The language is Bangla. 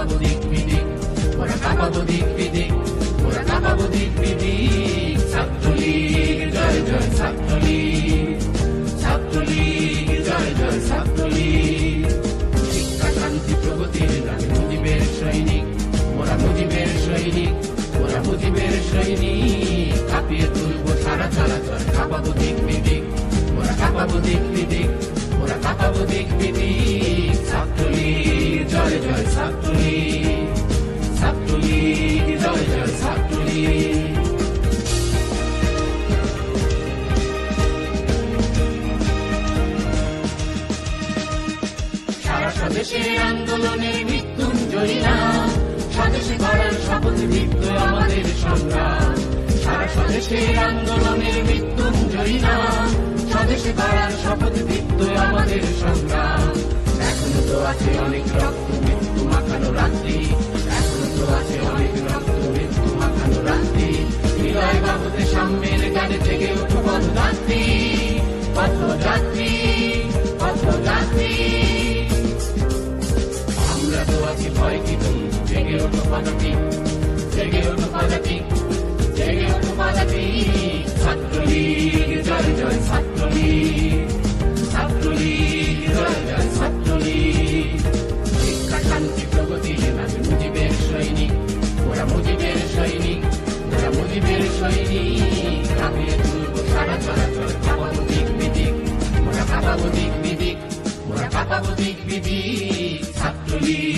কাঁপাবো দিক বিদিক, ওরা কাঁপাবো দিক বিদিক, ওরা কাঁপাবো দিক বিদিক। ছাত্রলীগ জয় জয় ছাত্রলীগ, ছাত্রলীগ জয় জয় ছাত্রলীগ। শিক্ষা শান্তি প্রগতির নামে মুজিবের সৈনিক, ওরা মুজিবের সৈনিক, ওরা মুজিবের সৈনিক। কাঁপিয়ে তুলবো সারা চলাচল, কাঁপাবো দিক বিদিক, ওরা কাঁপাবো দিক বিদিক, ওরা কাঁপাবো দিক বিদিক। ছাত্রলীগ জয় জয় ছাত্রলীগ, ছাত্রলীগ জয় জয় ছাত্রলীগ। সারা স্বদেশের আন্দোলনের মৃত্যুঞ্জয়ী নাম, স্বদেশে গড়ার শপথ দীপ্ত আমাদের সংগ্রাম। সারা স্বদেশের আন্দোলনের মৃত্যুঞ্জয়ী নাম, স্বদেশে গড়ার শপথ দীপ্ত আমাদের সংগ্রাম। এখনো তো আছে অনেক রক্ত মৃত্যু মাখানো রাত্রি, এখনো তো আছে অনেক রক্ত মৃত্যু মাখানো রাত্রি। হৃদয় বাহুতে সাম্যের গানে জেগে ওঠো পথযাত্রী, পথযাত্রী, পথযাত্রী। আমরা তো আছি ভয় কি বন্ধু, জেগে ওঠো পদাতিক, জেগে ওঠো পদাতিক, জেগে ওঠো পদাতিক। ছাত্রলীগ জয় জয় ছাত্রলীগ, ছাত্রলীগ জয় জয় ছাত্রলীগ। শিক্ষা শান্তি প্রগতির নামে মুজিবের সৈনিক, ওরা মুজিবের সৈনিক, ওরা মুজিবের সৈনিক। কাঁপিয়ে তুলবো সারা চলাচল, কাঁপাবো দিক বিদিক, ওরা কাঁপাবো দিক বিদিক, ওরা কাঁপাবো দিক বিদিক। ছাত্রলীগ